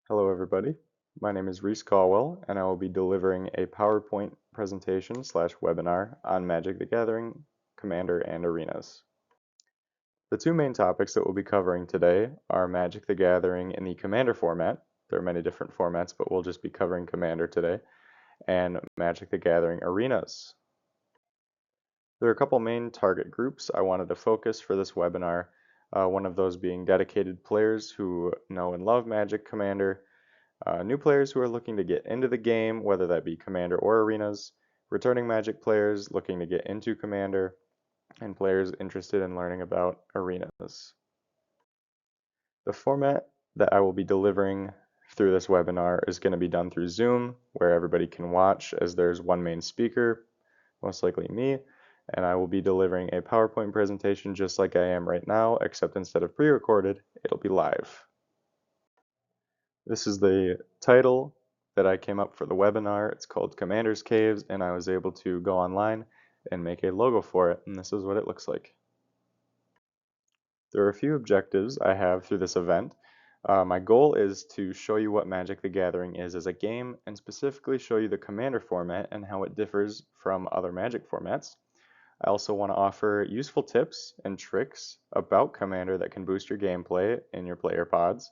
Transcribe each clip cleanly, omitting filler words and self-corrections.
Hello everybody, my name is Reese Caldwell and I will be delivering a PowerPoint presentation slash webinar on Magic the Gathering, Commander, and Arenas. The two main topics that we'll be covering today are Magic the Gathering in the Commander format. There are many different formats, but we'll just be covering Commander today, and Magic the Gathering Arenas. There are a couple main target groups I wanted to focus for this webinar, one of those being dedicated players who know and love Magic Commander, new players who are looking to get into the game, whether that be Commander or Arenas, returning Magic players looking to get into Commander, and players interested in learning about Arenas. The format that I will be delivering through this webinar is going to be done through Zoom, where everybody can watch as there's one main speaker, most likely me, and I will be delivering a PowerPoint presentation just like I am right now, except instead of pre-recorded, it'll be live. This is the title that I came up for the webinar. It's called Commander's Caves, and I was able to go online and make a logo for it, and this is what it looks like. There are a few objectives I have through this event. My goal is to show you what Magic the Gathering is as a game, and specifically show you the Commander format and how it differs from other Magic formats. I also want to offer useful tips and tricks about Commander that can boost your gameplay in your player pods.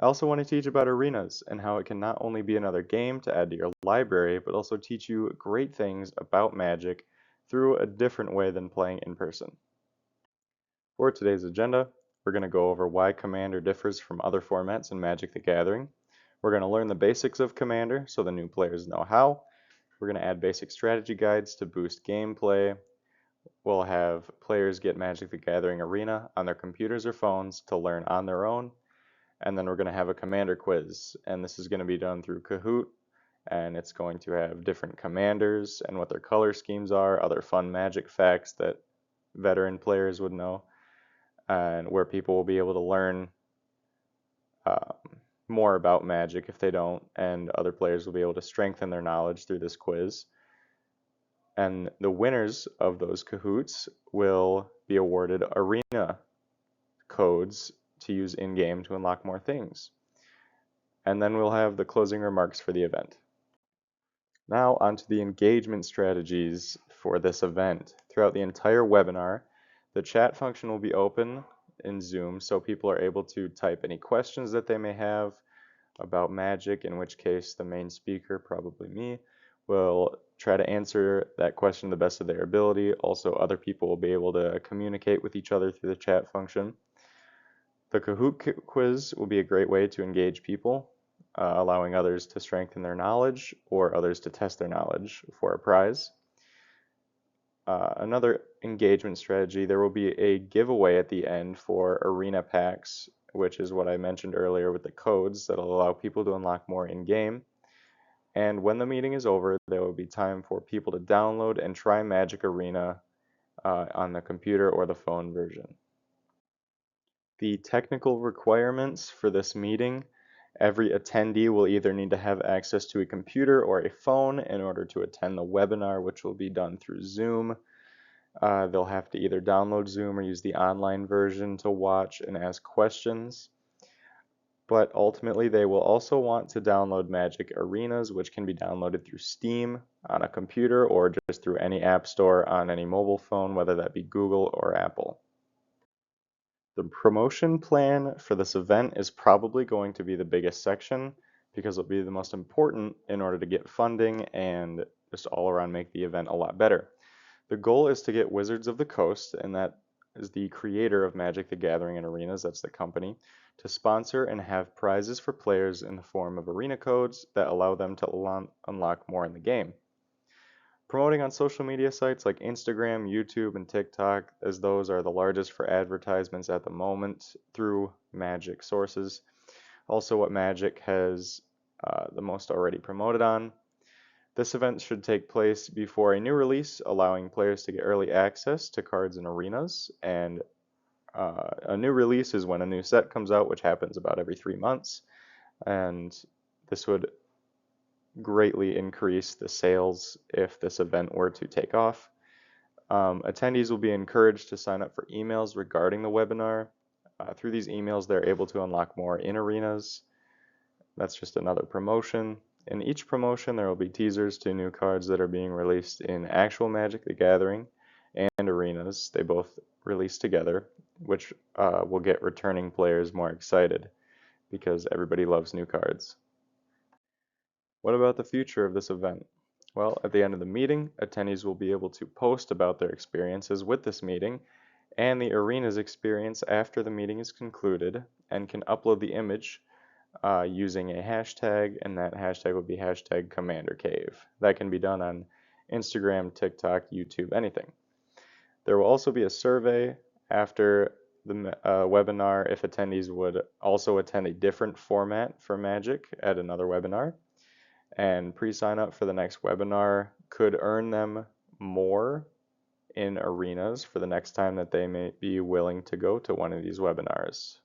I also want to teach about Arenas and how it can not only be another game to add to your library, but also teach you great things about Magic through a different way than playing in person. For today's agenda, we're going to go over why Commander differs from other formats in Magic the Gathering. We're going to learn the basics of Commander so the new players know how. We're going to add basic strategy guides to boost gameplay. We'll have players get Magic the Gathering Arena on their computers or phones to learn on their own. And then we're going to have a Commander quiz, and this is going to be done through Kahoot, and it's going to have different commanders and what their color schemes are, other fun Magic facts that veteran players would know, and where people will be able to learn more about Magic if they don't, and other players will be able to strengthen their knowledge through this quiz. And the winners of those Kahoots will be awarded Arena codes to use in-game to unlock more things. And then we'll have the closing remarks for the event. Now onto the engagement strategies for this event. Throughout the entire webinar, the chat function will be open in Zoom so people are able to type any questions that they may have about Magic, in which case the main speaker, probably me, will try to answer that question to the best of their ability. Also, other people will be able to communicate with each other through the chat function. The Kahoot quiz will be a great way to engage people, allowing others to strengthen their knowledge or others to test their knowledge for a prize. Another engagement strategy, there will be a giveaway at the end for arena packs, which is what I mentioned earlier with the codes that will allow people to unlock more in-game. And when the meeting is over, there will be time for people to download and try Magic Arena on the computer or the phone version. The technical requirements for this meeting: every attendee will either need to have access to a computer or a phone in order to attend the webinar, which will be done through Zoom. They'll have to either download Zoom or use the online version to watch and ask questions. But ultimately, they will also want to download Magic Arenas, which can be downloaded through Steam on a computer or just through any app store on any mobile phone, whether that be Google or Apple. The promotion plan for this event is probably going to be the biggest section because it'll be the most important in order to get funding and just all around make the event a lot better. The goal is to get Wizards of the Coast, and that is the creator of Magic the Gathering and Arenas, that's the company, to sponsor and have prizes for players in the form of arena codes that allow them to unlock more in the game. Promoting on social media sites like Instagram, YouTube, and TikTok, as those are the largest for advertisements at the moment through Magic sources. Also what Magic has the most already promoted on. This event should take place before a new release, allowing players to get early access to cards and arenas. And a new release is when a new set comes out, which happens about every 3 months. And this would greatly increase the sales if this event were to take off. Attendees will be encouraged to sign up for emails regarding the webinar. Through these emails, they're able to unlock more in arenas. That's just another promotion. In each promotion, there will be teasers to new cards that are being released in actual Magic the Gathering and arenas. They both release together, which will get returning players more excited because everybody loves new cards. What about the future of this event? Well, at the end of the meeting, attendees will be able to post about their experiences with this meeting and the arena's experience after the meeting is concluded, and can upload the image using a hashtag, and that hashtag would be hashtag CommanderCave. That can be done on Instagram, TikTok, YouTube, anything. There will also be a survey after the webinar if attendees would also attend a different format for Magic at another webinar. And pre-sign up for the next webinar could earn them more in arenas for the next time that they may be willing to go to one of these webinars.